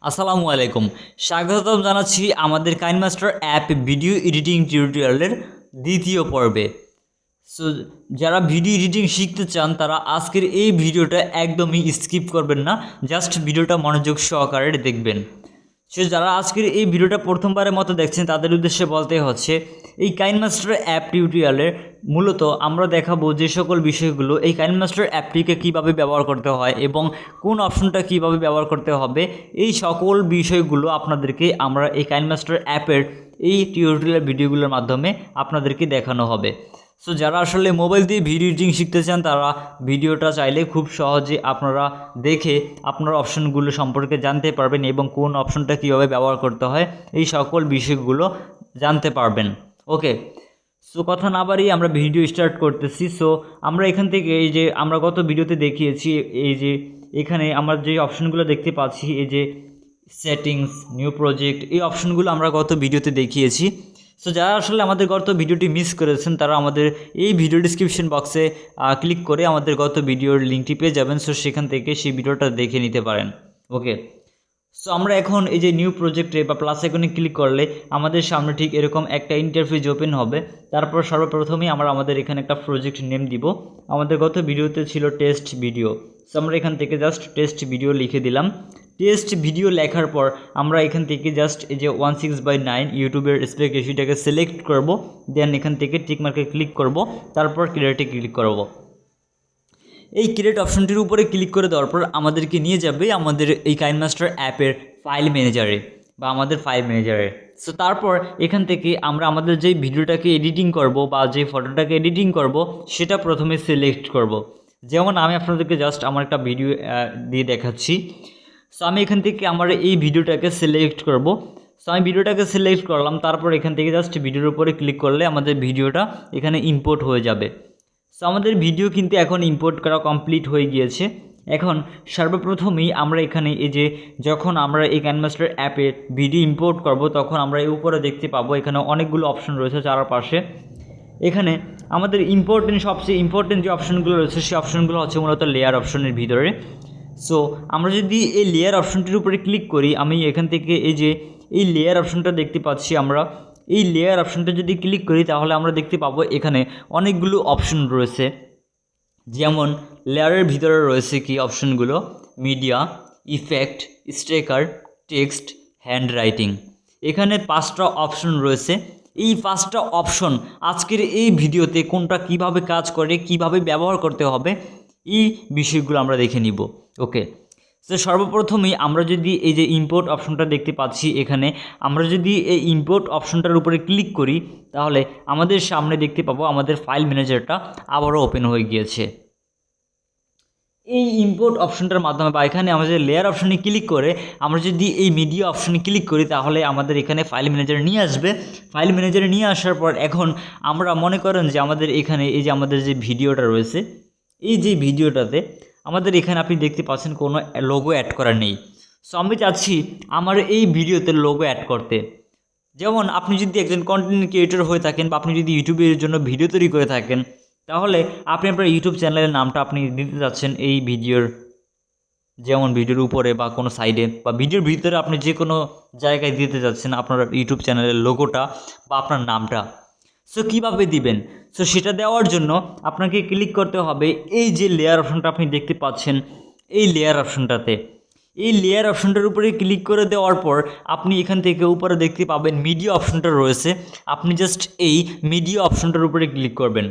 আসসালামু আলাইকুম, স্বাগতম জানাচ্ছি আমাদের কাইনমাস্টার অ্যাপ ভিডিও এডিটিং টিউটোরিয়ালের দ্বিতীয় পর্বে। সো যারা ভিডিও এডিটিং শিখতে চান তারা আজকের এই ভিডিওটা একদমই স্কিপ করবেন না, জাস্ট ভিডিওটা মনোযোগ সহকারে দেখবেন। সো যারা আজকের এই ভিডিওটা প্রথমবারের মতো দেখছেন তাদের উদ্দেশ্যে বলতে হচ্ছে, এই কাইনমাস্টার অ্যাপ টিউটোরিয়ালে মূলত আমরা দেখাবো যে সকল বিষয়গুলো এই কাইনমাস্টার অ্যাপটিকে কীভাবে ব্যবহার করতে হয় এবং কোন অপশনটা কীভাবে ব্যবহার করতে হবে, এই সকল বিষয়গুলো আপনাদেরকে আমরা এই কাইনমাস্টার অ্যাপের এই টিউটোরিয়াল ভিডিওগুলোর মাধ্যমে আপনাদেরকে দেখানো হবে। সো যারা আসলে মোবাইল দিয়ে ভিডিও এডিটিং শিখতে চান তারা ভিডিওটা চাইলে খুব সহজে আপনারা দেখে আপনারা অপশনগুলো সম্পর্কে জানতে পারবেন এবং কোন অপশনটা কীভাবে ব্যবহার করতে হয় এই সকল বিষয়গুলো জানতে পারবেন। ওকে, সো কথা না বাড়িয়ে আমরা ভিডিও স্টার্ট করতেছি। সো আমরা এখান থেকে এই যে আমরা গত ভিডিওতে দেখিয়েছি, এই যে এখানে আমরা যে অপশনগুলো দেখতে পাচ্ছি, এই যে সেটিংস, নিউ প্রজেক্ট, এই অপশনগুলো আমরা গত ভিডিওতে দেখিয়েছি। সো যারা আসলে আমাদের গত ভিডিওটি মিস করেছেন তারা আমাদের এই ভিডিও ডিসক্রিপশন বক্সে ক্লিক করে আমাদের গত ভিডিওর লিঙ্কটি পেয়ে যাবেন। সো সেখান থেকে সেই ভিডিওটা দেখে নিতে পারেন। ওকে, সো আমরা এখন এই যে নিউ প্রজেক্টে বা প্লাস আইকনে ক্লিক করলে আমাদের সামনে ঠিক এরকম একটা ইন্টারফেস ওপেন হবে। তারপর সর্বপ্রথমেই আমরা আমাদের এখানে একটা প্রজেক্ট নেম দিব। আমাদের গত ভিডিওতে ছিল টেস্ট ভিডিও। সো আমরা এখান থেকে জাস্ট টেস্ট ভিডিও লিখে দিলাম। টেস্ট ভিডিও লেখার পর আমরা এখান থেকে জাস্ট এই যে 16:9 ইউটিউবের স্পেক রেশিওটাকে সিলেক্ট করব, দেন এখান থেকে টিক মার্কে ক্লিক করব, তারপর ক্রিয়েটে ক্লিক করব। এই ক্রিয়েট অপশনটির উপরে ক্লিক করে দেওয়ার পর আমাদেরকে নিয়ে যাবে আমাদের এই কাইনমাস্টার অ্যাপের ফাইল ম্যানেজারে বা আমাদের ফাইল ম্যানেজারে। সো তারপর এখান থেকে আমরা আমাদের যেই ভিডিওটাকে এডিটিং করব বা যে ফটোটাকে এডিটিং করব সেটা প্রথমে সিলেক্ট করব। যেমন আমি আপনাদেরকে জাস্ট আমার একটা ভিডিও দিয়ে দেখাচ্ছি। সো আমি এখান থেকে আমার এই ভিডিওটাকে সিলেক্ট করব। সো আমি ভিডিওটাকে সিলেক্ট করলাম, তারপর এখান থেকে জাস্ট ভিডিওর উপরে ক্লিক করলে আমাদের ভিডিওটা এখানে ইম্পোর্ট হয়ে যাবে। সো আমাদের ভিডিও কিন্তু এখন ইম্পোর্ট করা কমপ্লিট হয়ে গিয়েছে। এখন সর্বপ্রথমেই আমরা এখানে এই যে যখন আমরা এই কাইনমাস্টার অ্যাপে ভিডিও ইম্পোর্ট করব তখন আমরা এই উপরে দেখতে পাবো এখানে অনেকগুলো অপশন রয়েছে চারপাশে। এখানে আমাদের সবচেয়ে ইম্পর্টেন্ট যে অপশনগুলো রয়েছে সেই অপশনগুলো হচ্ছে মূলত লেয়ার অপশনের ভিতরে। সো আমরা যদি এই লেয়ার অপশনটির উপরে ক্লিক করি, আমি এখান থেকে এই যে এই লেয়ার অপশনটা দেখতে পাচ্ছি, আমরা এই লেয়ার অপশনটা যদি ক্লিক করি তাহলে আমরা দেখতে পাবো এখানে অনেকগুলো অপশন রয়েছে। যেমন লেয়ারের ভিতরে রয়েছে কি অপশনগুলো, media, effect, sticker, text, hand writing. এখানে 5টা অপশন রয়েছে। এই 5টা অপশন আজকের এই ভিডিওতে কোনটা কিভাবে কাজ করে, কিভাবে ব্যবহার করতে হবে, এই বিষয়গুলো আমরা দেখে নিব। ওকে, তো সর্বপ্রথমেই আমরা যদি এই যে ইম্পোর্ট অপশনটা দেখতে পাচ্ছি, এখানে আমরা যদি এই ইম্পোর্ট অপশনটার উপরে ক্লিক করি তাহলে আমাদের সামনে দেখতে পাবো আমাদের ফাইল ম্যানেজারটা আবারও ওপেন হয়ে গিয়েছে। এই ইম্পোর্ট অপশনটার মাধ্যমে বা এখানে আমাদের লেয়ার অপশনে ক্লিক করে আমরা যদি এই মিডিয়া অপশনে ক্লিক করি তাহলে আমাদের এখানে ফাইল ম্যানেজার নিয়ে আসবে। ফাইল ম্যানেজারে নিয়ে আসার পর এখন আমরা মনে করেন যে আমাদের এখানে এই যে আমাদের যে ভিডিওটা রয়েছে, এই যে ভিডিওটাতে আমাদের এখানে আপনি দেখতে পাচ্ছেন কোনো লোগো অ্যাড করা নেই। সো আমি চাচ্ছি আমার এই ভিডিওতে লোগো অ্যাড করতে। যেমন আপনি যদি একজন কন্টেন্ট ক্রিয়েটর হয়ে থাকেন বা আপনি যদি ইউটিউবের জন্য ভিডিও তৈরি করে থাকেন তাহলে আপনি আপনার ইউটিউব চ্যানেলের নামটা আপনি দিতে যাচ্ছেন এই ভিডিওর, যেমন ভিডিওর উপরে বা কোনো সাইডে বা ভিডিওর ভিতরে আপনি যে কোনো জায়গায় দিতে যাচ্ছেন আপনার ইউটিউব চ্যানেলের লোগোটা বা আপনার নামটা। সো কীভাবে দিবেন? সো সেটা দেওয়ার জন্য আপনাকে ক্লিক করতে হবে এই যে লেয়ার অপশনটা আপনি দেখতে পাচ্ছেন, এই লেয়ার অপশনটাতে। এই লেয়ার অপশনটার উপরে ক্লিক করে দেওয়ার পর আপনি এখান থেকে উপরে দেখতে পাবেন মিডিয়া অপশনটা রয়েছে। আপনি জাস্ট এই মিডিয়া অপশনটার উপরে ক্লিক করবেন।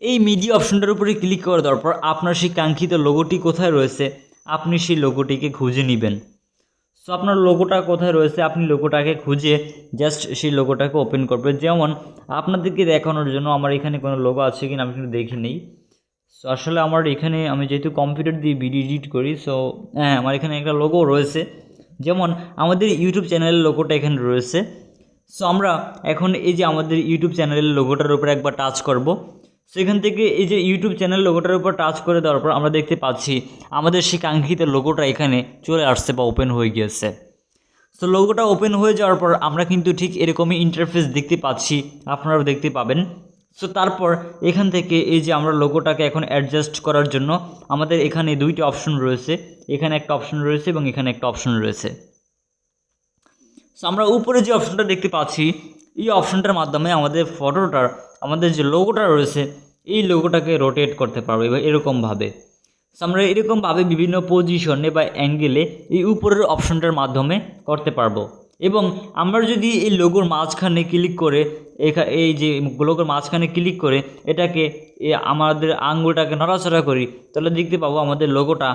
এই মিডিয়া অপশনটার উপরে ক্লিক করে দেওয়ার পর আপনার সেই কাঙ্ক্ষিত লোগোটি কোথায় রয়েছে আপনি সেই লোগোটিকে খুঁজে নেবেন। সো আপনার লোগোটা কোথায় রয়েছে আপনি লোগোটাকে খুঁজে জাস্ট সেই লোগোটাকে ওপেন করবেন। যেমন আপনাদেরকে দেখানোর জন্য আমার এখানে কোনো লোগো আছে কিনা আমি কিন্তু দেখে নিই। সো আসলে আমার এখানে আমি যেহেতু কম্পিউটার দিয়ে ভিডিও এডিট করি, সো হ্যাঁ আমার এখানে একটা লোগো রয়েছে। যেমন আমাদের ইউটিউব চ্যানেলের লোগোটা এখানে রয়েছে। সো আমরা এখন এই যে আমাদের ইউটিউব চ্যানেলের লোগোটার উপরে একবার টাচ করব। সেখান থেকে এই যে ইউটিউব চ্যানেল লোগোটার উপর টাচ করে দেওয়ার পর আমরা দেখতে পাচ্ছি আমাদের সেই কাঙ্ক্ষিত লোগোটা এখানে চলে আসছে বা ওপেন হয়ে গিয়েছে। সো লোগোটা ওপেন হয়ে যাওয়ার পর আমরা কিন্তু ঠিক এরকমই ইন্টারফেস দেখতে পাচ্ছি, আপনারাও দেখতে পাবেন। সো তারপর এখান থেকে এই যে আমরা লোগোটাকে এখন অ্যাডজাস্ট করার জন্য আমাদের এখানে দুইটি অপশন রয়েছে, এখানে একটা অপশন রয়েছে এবং এখানে একটা অপশন রয়েছে। সো আমরা উপরে যে অপশনটা দেখতে পাচ্ছি এই অপশনটার মাধ্যমে আমাদের ফটোটার আমাদের যে লোগোটা রয়েছে এই লোগোটাকে রোটেট করতে পারবো এবং এরকমভাবে। সো আমরা এরকমভাবে বিভিন্ন পজিশনে বা অ্যাঙ্গেলে এই উপরের অপশনটার মাধ্যমে করতে পারবো। এবং আমরা যদি এই লোগোর মাঝখানে ক্লিক করে এই যে লোগোর মাঝখানে ক্লিক করে এটাকে আমাদের আঙ্গুলটাকে নড়াচড়া করি তাহলে দেখতে পাবো আমাদের লোগোটা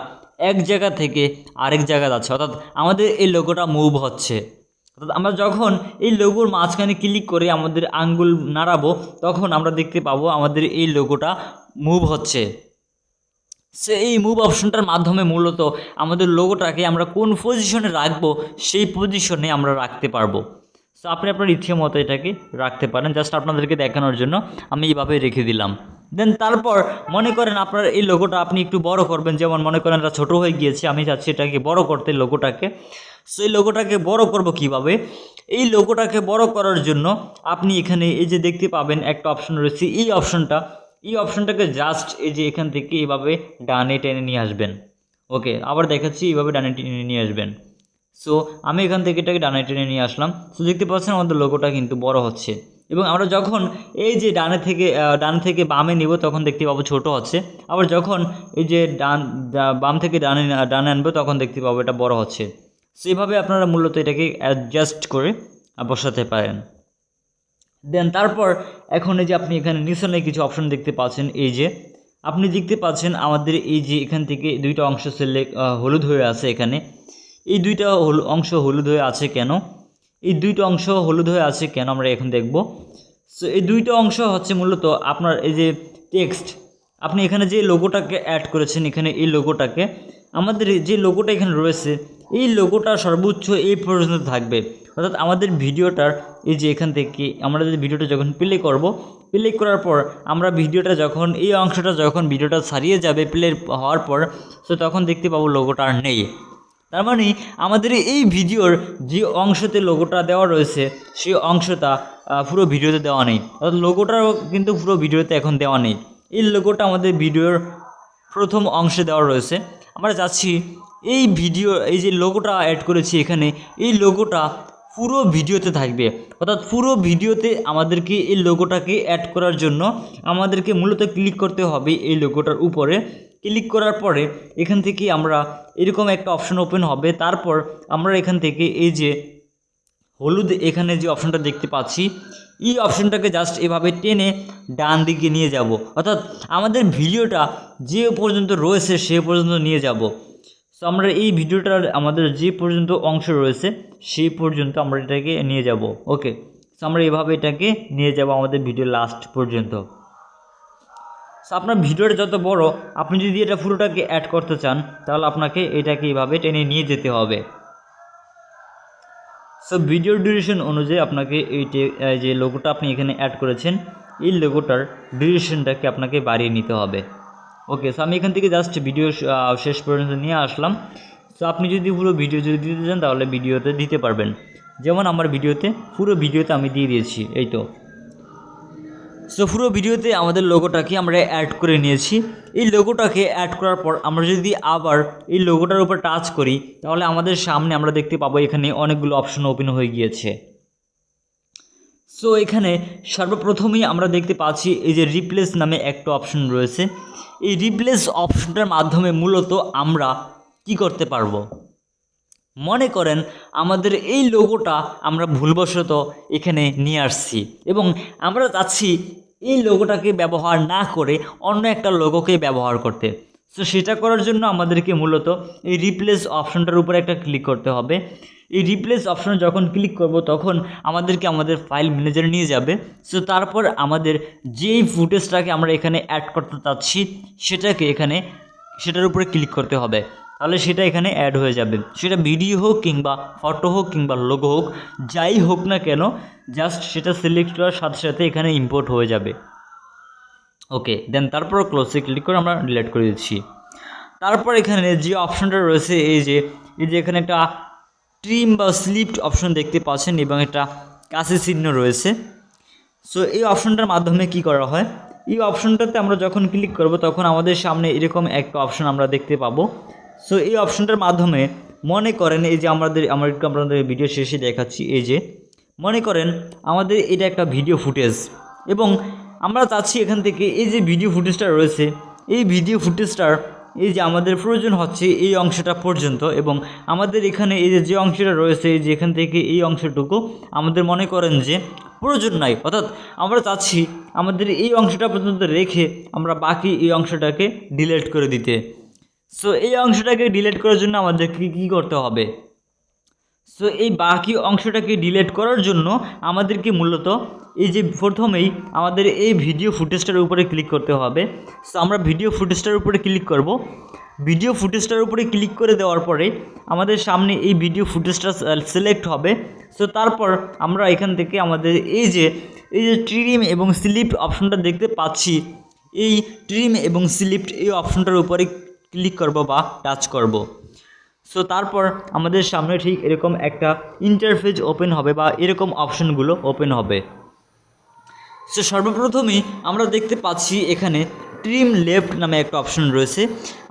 এক জায়গা থেকে আরেক জায়গায় যাচ্ছে, অর্থাৎ আমাদের এই লোগোটা মুভ হচ্ছে। অর্থাৎ আমরা যখন এই লোগোর মাঝখানে ক্লিক করে আমাদের আঙ্গুল নাড়াবো তখন আমরা দেখতে পাবো আমাদের এই লোগোটা মুভ হচ্ছে। সে এই মুভ অপশনটার মাধ্যমে মূলত আমাদের লোগোটাকে আমরা কোন পজিশনে রাখবো সেই পজিশনে আমরা রাখতে পারবো। সো আপনি আপনার ইচ্ছে মতো এটাকে রাখতে পারেন, জাস্ট আপনাদেরকে দেখানোর জন্য আমি এইভাবে রেখে দিলাম। দেন তারপর মনে করেন আপনার এই লোগোটা আপনি একটু বড় করবেন, যেমন মনে করেন এটা ছোটো হয়ে গিয়েছে, আমি চাচ্ছি এটাকে বড় করতে লোগোটাকে। সো এই লোগোটাকে বড় করব কিভাবে? এই লোগোটাকে বড় করার জন্য আপনি এখানে এই যে দেখতে পাবেন একটা অপশন রয়েছে, এই অপশনটাকে জাস্ট এই যে এখান থেকে এইভাবে ডানে টেনে নিয়ে আসবেন। ওকে, আবার দেখাচ্ছি, এইভাবে ডানে টেনে নিয়ে আসবেন। সো আমি এখান থেকে এটাকে ডানে টেনে নিয়ে আসলাম। সো দেখতে পাচ্ছেন আমাদের লোগোটা কিন্তু বড় হচ্ছে। এবং আমরা যখন এই যে ডান থেকে বামে নিব তখন দেখতে পাবো ছোট হচ্ছে, আবার যখন এই যে বাম থেকে ডানে আনবো তখন দেখতে পাবো এটা বড় হচ্ছে। সো এইভাবে আপনারা মূলত এটাকে অ্যাডজাস্ট করে বসাতে পারেন। দেন তারপর এখন এই যে আপনি এখানে নিচনে কিছু অপশন দেখতে পাচ্ছেন, এই যে আপনি দেখতে পাচ্ছেন আমাদের এই যে এখান থেকে দুইটা অংশ হলুদ হয়ে আছে। এখানে এই দুইটা অংশ হলুদ হয়ে আছে কেন? এই দুইটা অংশ হলুদ হয়ে আছে কেন আমরা এখন দেখব। সো এই দুইটা অংশ হচ্ছে মূলত আপনার এই যে টেক্সট, আপনি এখানে যে লোগোটাকে অ্যাড করেছেন, এখানে এই লোগোটাকে আমাদের যে লোগোটা এখানে রয়েছে এই লোগোটা সর্বোচ্চ এই পর্যন্ত থাকবে। অর্থাৎ আমাদের ভিডিওটার এই যে এখান থেকে আমরা যদি ভিডিওটা যখন প্লে করব, প্লে করার পর আমরা ভিডিওটা যখন এই অংশটা যখন ভিডিওটা ছাড়িয়ে যাবে প্লে হওয়ার পর, সো তখন দেখতে পাবো লোগোটা আর নেই। তার মানে আমাদের এই ভিডিওর যে অংশতে লোগোটা দেওয়া রয়েছে সেই অংশটা পুরো ভিডিওতে দেওয়া নেই, অর্থাৎ লোগোটাও কিন্তু পুরো ভিডিওতে এখন দেওয়া নেই। এই লোগোটা আমাদের ভিডিওর প্রথম অংশে দেওয়া রয়েছে। আমরা যাচ্ছি এই যে লোগোটা অ্যাড করেছি এখানে, এই লোগোটা পুরো ভিডিওতে থাকবে। অর্থাৎ পুরো ভিডিওতে আমাদেরকে এই লোগোটাকে অ্যাড করার জন্য আমাদেরকে মূলত ক্লিক করতে হবে এই লোগোটার উপরে। ক্লিক করার পরে এখান থেকে আমরা এরকম একটা অপশন ওপেন হবে। তারপর আমরা এখান থেকে এই যে হলুদ এখানে যে অপশনটা দেখতে পাচ্ছি এই অপশনটাকে জাস্ট এভাবে টেনে ডান দিকে নিয়ে যাব, অর্থাৎ আমাদের ভিডিওটা যে পর্যন্ত রয়েছে সে পর্যন্ত নিয়ে যাব। সো আমরা এই ভিডিওটার আমাদের যে পর্যন্ত অংশ রয়েছে সেই পর্যন্ত আমরা এটাকে নিয়ে যাব। ওকে, সো আমরা এভাবে এটাকে নিয়ে যাব আমাদের ভিডিও লাস্ট পর্যন্ত। সো আপনার ভিডিওটা যত বড়, আপনি যদি এটা পুরোটাকে অ্যাড করতে চান তাহলে আপনাকে এটাকে এইভাবে টেনে নিয়ে যেতে হবে। সো ভিডিওর ডিউরেশন অনুযায়ী আপনাকে এই যে লোগোটা আপনি এখানে অ্যাড করেছেন এই লোগোটার ডিউরেশনটাকে আপনাকে বাড়িয়ে নিতে হবে। ওকে, সো আমি এখান থেকে জাস্ট ভিডিও শেষ পর্যন্ত নিয়ে আসলাম। সো আপনি যদি পুরো ভিডিও যদি দিতে চান তাহলে ভিডিওতে দিতে পারবেন, যেমন আমার পুরো ভিডিওতে আমি দিয়ে দিয়েছি। এই তো, সো পুরো ভিডিওতে আমাদের লোগোটাকে আমরা অ্যাড করে নিয়েছি। এই লোগোটাকে অ্যাড করার পর আমরা যদি আবার এই লোগোটার উপর টাচ করি তাহলে আমাদের সামনে আমরা দেখতে পাবো এখানে অনেকগুলো অপশন ওপেন হয়ে গিয়েছে। সো এখানে সর্বপ্রথমেই আমরা দেখতে পাচ্ছি এই যে রিপ্লেস নামে একটা অপশন রয়েছে। এই রিপ্লেস অপশনটার মাধ্যমে মূলত আমরা কি করতে পারবো? মনে করেন আমাদের এই লোগোটা আমরা ভুলবশত এখানে নিয়ে আসছি এবং আমরা চাচ্ছি এই লোগোটাকে ব্যবহার না করে অন্য একটা লোগোকে ব্যবহার করতে। সো সেটা করার জন্য আমাদেরকে মূলত এই রিপ্লেস অপশনটার উপরে একটা ক্লিক করতে হবে। এই রিপ্লেস অপশনে যখন ক্লিক করব তখন আমাদেরকে আমাদের ফাইল ম্যানেজারে নিয়ে যাবে। সো তারপর আমাদের যেই ফুটেজটাকে আমরা এখানে অ্যাড করতে চাচ্ছি সেটার উপরে ক্লিক করতে হবে, তাহলে সেটা এখানে অ্যাড হয়ে যাবে। সেটা ভিডিও হোক কিংবা ফটো হোক কিংবা লোগো হোক, যাই হোক না কেন, জাস্ট সেটা সিলেক্ট করার সাথে সাথে এখানে ইম্পোর্ট হয়ে যাবে। ওকে, দেন তারপর ক্লোজে ক্লিক করে আমরা ডিলিট করে দিচ্ছি। তারপর এখানে যে অপশনটা রয়েছে এই যে এখানে একটা ট্রিম বা স্লিপড অপশন দেখতে পাচ্ছেন এবং একটা কাছে চিহ্ন রয়েছে। সো এই অপশনটার মাধ্যমে কি করা হয়, এই অপশনটাতে আমরা যখন ক্লিক করব তখন আমাদের সামনে এরকম একটা অপশন আমরা দেখতে পাবো। সো এই অপশনটার মাধ্যমে মনে করেন এই যে আমরা একটু আপনাদের ভিডিও শেষে দেখাচ্ছি, এই যে মনে করেন আমাদের এটা একটা ভিডিও ফুটেজ এবং আমরা চাচ্ছি এখান থেকে এই যে ভিডিও ফুটেজটা রয়েছে এই ভিডিও ফুটেজটার এই যে আমাদের প্রয়োজন হচ্ছে এই অংশটা পর্যন্ত এবং আমাদের এখানে এই যে অংশটা রয়েছে এই যে এখান থেকে এই অংশটুকু আমাদের মনে করেন যে প্রয়োজন নাই, অর্থাৎ আমরা চাচ্ছি আমাদের এই অংশটা পর্যন্ত রেখে আমরা বাকি এই অংশটাকে ডিলিট করে দিতে। সো এই অংশটাকে ডিলিট করার জন্য আমাদের কী করতে হবে, সো এই বাকি অংশটাকে ডিলিট করার জন্য আমাদেরকে মূলত এই যে প্রথমেই আমাদের এই ভিডিও ফুটেজটার উপরে ক্লিক করতে হবে। সো আমরা ভিডিও ফুটেজটার উপরে ক্লিক করব। ভিডিও ফুটেজটার উপরে ক্লিক করে দেওয়ার পরে আমাদের সামনে এই ভিডিও ফুটেজটা সিলেক্ট হবে। সো তারপর আমরা এখান থেকে আমাদের এই যে ট্রিম এবং স্লিপ্ট অপশনটা দেখতে পাচ্ছি, এই ট্রিম এবং স্লিপ্ট এই অপশনটার উপরে ক্লিক করব বা টাচ করব। সো তারপর আমাদের সামনে ঠিক এরকম একটা ইন্টারফেস ওপেন হবে বা এরকম অপশনগুলো ওপেন হবে। সো সর্বপ্রথমেই আমরা দেখতে পাচ্ছি এখানে ট্রিম লেফট নামে একটা অপশন রয়েছে।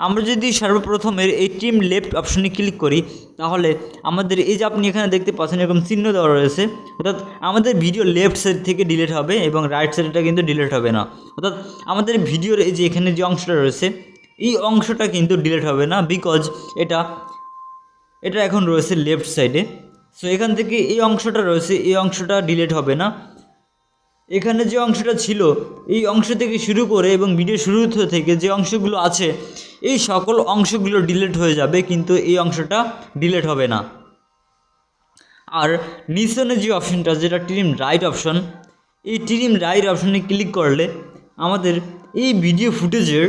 আমরা যদি সর্বপ্রথমের এই ট্রিম লেফট অপশনে ক্লিক করি তাহলে আমাদের এই যে আপনি এখানে দেখতে পাচ্ছেন এরকম চিহ্ন দেওয়া রয়েছে, অর্থাৎ আমাদের ভিডিও লেফট সাইড থেকে ডিলিট হবে এবং রাইট সাইডটা কিন্তু ডিলিট হবে না। অর্থাৎ আমাদের ভিডিওর এই যে এখানে যে অংশটা রয়েছে এই অংশটা কিন্তু ডিলিট হবে না, বিকজ এটা এখন রয়েছে লেফট সাইডে। সো এখান থেকে এই অংশটা রয়েছে এই অংশটা ডিলিট হবে না। এখানে যে অংশটা ছিল এই অংশ থেকে শুরু করে এবং ভিডিও শুরু থেকে যে অংশগুলো আছে এই সকল অংশগুলো ডিলিট হয়ে যাবে, কিন্তু এই অংশটা ডিলিট হবে না। আর নিচনে যে অপশনটা যেটা ট্রিম রাইট অপশন, এই ট্রিম রাইট অপশনে ক্লিক করলে আমাদের এই ভিডিও ফুটেজের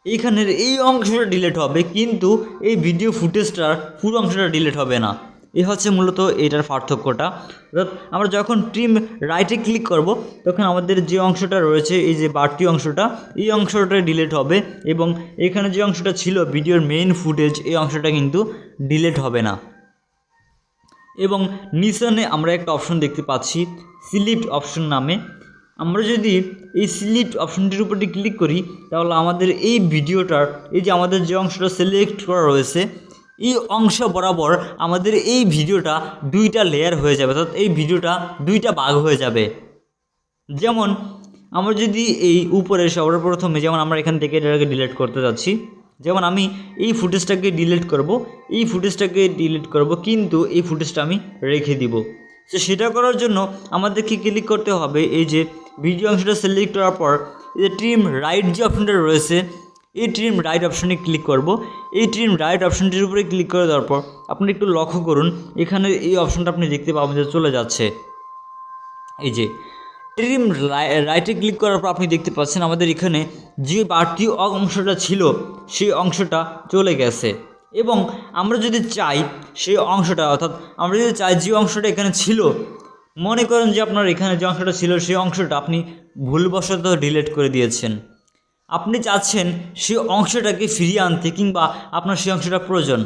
এইখানের এই অংশটা ডিলিট হবে, কিন্তু এই ভিডিও ফুটেজটার পুরো অংশটা ডিলিট হবে না। এই হচ্ছে মূলত এটার পার্থক্যটা। অর্থাৎ আমরা যখন ট্রিম রাইটে ক্লিক করব তখন আমাদের যে অংশটা রয়েছে এই যে বাড়তি অংশটা এই অংশটা ডিলিট হবে এবং এখানে যে অংশটা ছিল ভিডিওর মেইন ফুটেজ এই অংশটা কিন্তু ডিলিট হবে না। এবং নিচনে আমরা একটা অপশন দেখতে পাচ্ছি সিলেক্ট অপশন নামে। আমরা যদি এই সিলেক্ট অপশনটির উপরে ক্লিক করি তাহলে আমাদের এই ভিডিওটার এই যে আমাদের যে অংশটা সিলেক্ট করা রয়েছে এই অংশ বরাবর আমাদের এই ভিডিওটা দুইটা লেয়ার হয়ে যাবে, অর্থাৎ এই ভিডিওটা দুইটা ভাগ হয়ে যাবে। যেমন আমরা যদি এই উপরে সর্বপ্রথমে যেমন আমরা এখান থেকে এটাকে ডিলিট করতে যাচ্ছি, যেমন আমি এই ফুটেজটাকে ডিলিট করব কিন্তু এই ফুটেজটা আমি রেখে দিব। তো সেটা করার জন্য আমাদেরকে ক্লিক করতে হবে এই যে ভিডিও অংশটা সিলেক্ট করার পর এই যে ট্রিম রাইট যে অপশনটা রয়েছে এই ট্রিম রাইট অপশনে ক্লিক করব। এই ট্রিম রাইট অপশনটির উপরে ক্লিক করে দেওয়ার পর আপনি একটু লক্ষ্য করুন এখানে এই অপশনটা আপনি দেখতে পাবেন যে চলে যাচ্ছে। এই যে ট্রিম রাইটে ক্লিক করার পর আপনি দেখতে পাচ্ছেন আমাদের এখানে যে বাড়তি অংশটা ছিল সেই অংশটা চলে গেছে। এবং আমরা যদি চাই সেই অংশটা, অর্থাৎ আমরা যদি চাই যে অংশটা এখানে ছিল, মনে করেন যে আপনার এখানে যে অংশটা ছিল সেই অংশটা আপনি ভুলবশত ডিলিট করে দিয়েছেন, আপনি চাচ্ছেন সেই অংশটাকে ফিরিয়ে আনতে কিংবা আপনার সেই অংশটা প্রয়োজন।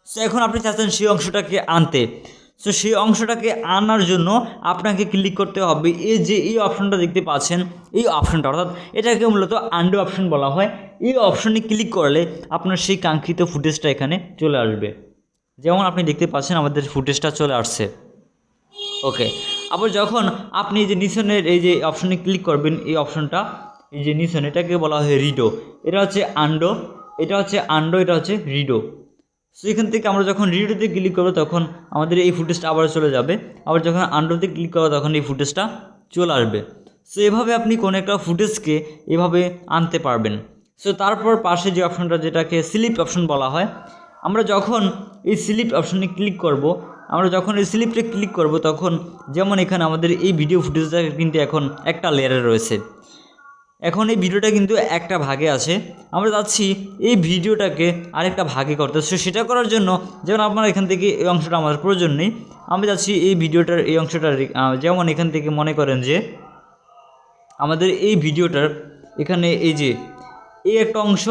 সো এখন আপনি চাচ্ছেন সেই অংশটাকে আনতে। সো সেই অংশটাকে আনার জন্য আপনাকে ক্লিক করতে হবে এই যে এই অপশনটা দেখতে পাচ্ছেন এই অপশনটা, অর্থাৎ এটাকে মূলত আন্ডু অপশন বলা হয়। এই অপশনে ক্লিক করলে আপনার সেই কাঙ্ক্ষিত ফুটেজটা এখানে চলে আসবে। যেমন আপনি দেখতে পাচ্ছেন আমাদের ফুটেজটা চলে আসছে। ওকে, আবার যখন আপনি এই যে নিচনের এই যে অপশনে ক্লিক করবেন এই অপশনটা এই যে নিচন এটাকে বলা হয় রিডো, এটা হচ্ছে আন্ডো, এটা হচ্ছে রিডো। সো এখান থেকে আমরা যখন রিডোতে ক্লিক করবো তখন আমাদের এই ফুটেজটা আবার চলে যাবে, আবার যখন আন্ডোতে ক্লিক করবো তখন এই ফুটেজটা চলে আসবে। সো এভাবে আপনি কোনো একটা ফুটেজকে এভাবে আনতে পারবেন। সো তারপর পাশে যে অপশনটা যেটাকে সিলেক্ট অপশন বলা হয়, আমরা যখন এই সিলেক্ট অপশনে ক্লিক করব, আমরা যখন এই সিলেক্টে ক্লিক করব তখন যেমন এখানে আমাদের এই ভিডিও ফুটেজটা কিন্তু এখন একটা লেয়ারে রয়েছে, এখন এই ভিডিওটা কিন্তু একটা ভাগে আছে, আমরা যাচ্ছি এই ভিডিওটাকে আরেকটা ভাগে করতে। সো সেটা করার জন্য যেমন আপনার এখান থেকে এই অংশটা আমার প্রয়োজন নেই, আমি যাচ্ছি এই ভিডিওটার এই অংশটা, যেমন এখান থেকে মনে করেন যে আমাদের এই ভিডিওটার এখানে এই যে এই একটা অংশ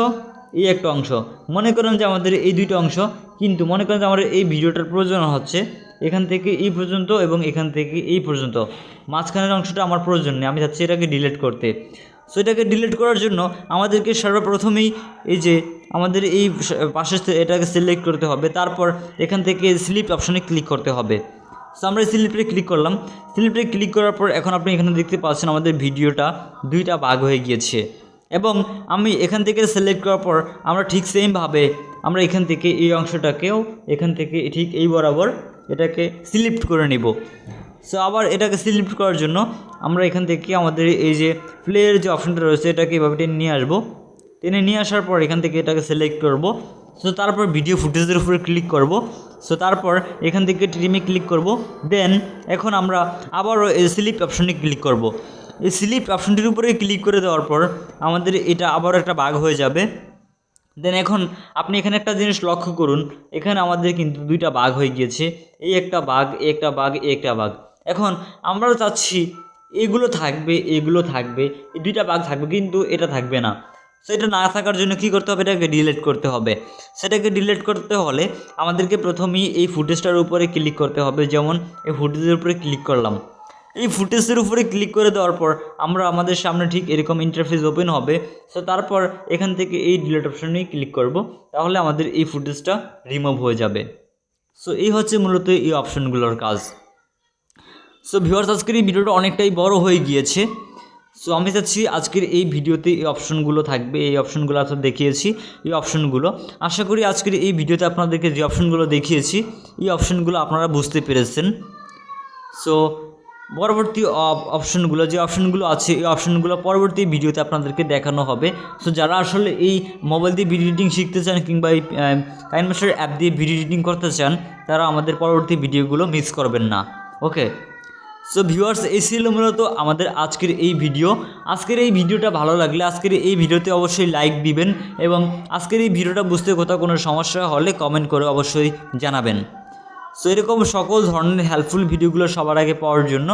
এই একটা অংশ। মনে করেন যে আমাদের এই দুইটা অংশ, কিন্তু মনে করেন যে আমার এই ভিডিওটার প্রয়োজন হচ্ছে এখান থেকে এই পর্যন্ত এবং এখান থেকে এই পর্যন্ত, মাঝখানের অংশটা আমার প্রয়োজন নেই, আমি চাচ্ছি এটাকে ডিলিট করতে। সো এটাকে ডিলিট করার জন্য আমাদেরকে সর্বপ্রথমেই এই যে আমাদের এই পাশে এটাকে সিলেক্ট করতে হবে, তারপর এখান থেকে স্লিপ অপশনে ক্লিক করতে হবে। সো আমরা স্লিপে ক্লিক করলাম। স্লিপে ক্লিক করার পর এখন আপনি এখানে দেখতে পাচ্ছেন আমাদের ভিডিওটা দুইটা ভাগ হয়ে গিয়েছে, এবং আমি এখান থেকে সিলেক্ট করার পর আমরা ঠিক সেমভাবে আমরা এখান থেকে এই অংশটাকেও এখান থেকে ঠিক এই বরাবর এটাকে সিলেক্ট করে নিব। সো আবার এটাকে সিলেক্ট করার জন্য আমরা এখান থেকে আমাদের এই যে প্লেয়ের যে অপশনটা রয়েছে এটাকে এভাবে টেনে নিয়ে আসবো। টেনে নিয়ে আসার পর এখান থেকে এটাকে সিলেক্ট করব। সো তারপর ভিডিও ফুটেজের উপরে ক্লিক করব। সো তারপর এখান থেকে ট্রিমে ক্লিক করব। দেন এখন আমরা আবারও এই স্লিপ অপশনে ক্লিক করব। এই স্লিপ অপশনটির উপরে ক্লিক করে দেওয়ার পর আমাদের এটা আবারও একটা ভাগ হয়ে যাবে। দেন এখন আপনি এখানে একটা জিনিস লক্ষ্য করুন, এখানে আমাদের কিন্তু দুইটা ভাগ হয়ে গিয়েছে, এই একটা ভাগ, এই একটা ভাগ, এই একটা ভাগ। এখন আমরা চাচ্ছি এগুলো থাকবে, এগুলো থাকবে, এই দুইটা ভাগ থাকবে, কিন্তু এটা থাকবে না। সো এটা না থাকার জন্য কী করতে হবে, এটাকে ডিলিট করতে হবে। সেটাকে ডিলিট করতে হলে আমাদেরকে প্রথমেই এই ফুটেজটার উপরে ক্লিক করতে হবে। যেমন এই ফুটেজের উপরে ক্লিক করলাম, এই ফুটেজের উপরে ক্লিক করে দেওয়ার পর আমরা আমাদের সামনে ঠিক এরকম ইন্টারফেস ওপেন হবে। সো তারপর এখান থেকে এই ডিলিট অপশনেই ক্লিক করব, তাহলে আমাদের এই ফুটেজটা রিমুভ হয়ে যাবে। সো এই হচ্ছে মূলত এই অপশনগুলোর কাজ। সো ভিউয়ার্স, আজকের এই ভিডিওটা অনেকটাই বড় হয়ে গিয়েছে। সো আমি চাচ্ছি আজকের এই ভিডিওতে এই অপশনগুলো থাকবে, এই অপশনগুলো আপনাদের দেখিয়েছি। এই অপশনগুলো আশা করি আজকের এই ভিডিওতে আপনাদেরকে যে অপশনগুলো দেখিয়েছি এই অপশনগুলো আপনারা বুঝতে পেরেছেন। সো পরবর্তী অপশনগুলো যে অপশনগুলো আছে এই অপশনগুলো পরবর্তী ভিডিওতে আপনাদেরকে দেখানো হবে। সো যারা আসলে এই মোবাইল দিয়ে ভিডিও এডিটিং শিখতে চান কিংবা এই কাইনমাস্টার অ্যাপ দিয়ে ভিডিও এডিটিং করতে চান, তারা আমাদের পরবর্তী ভিডিওগুলো মিস করবেন না। ওকে, সো ভিউয়ার্স, এই ছিল মূলত আমাদের আজকের এই ভিডিও। আজকের এই ভিডিওটা ভালো লাগলে আজকের এই ভিডিওতে অবশ্যই লাইক দিবেন, এবং আজকের এই ভিডিওটা বুঝতে কোথাও কোনো সমস্যা হলে কমেন্ট করে অবশ্যই জানাবেন। সো এরকম সকল ধরনের হেল্পফুল ভিডিওগুলো সবার আগে পাওয়ার জন্য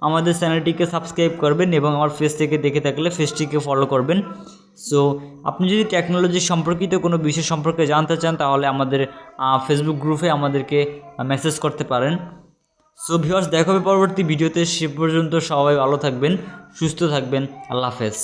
আমাদের চ্যানেলটিকে সাবস্ক্রাইব করবেন, এবং আমার ফেস থেকে দেখে থাকলে ফেসটিকে ফলো করবেন। সো আপনি যদি টেকনোলজি সম্পর্কিত কোনো বিষয় সম্পর্কে জানতে চান তাহলে আমাদের ফেসবুক গ্রুপে আমাদেরকে মেসেজ করতে পারেন। সো ভিউয়ার্স, দেখা হবে পরবর্তী ভিডিওতে। সে পর্যন্ত সবাই ভালো থাকবেন, সুস্থ থাকবেন। আল্লাহ হাফেজ।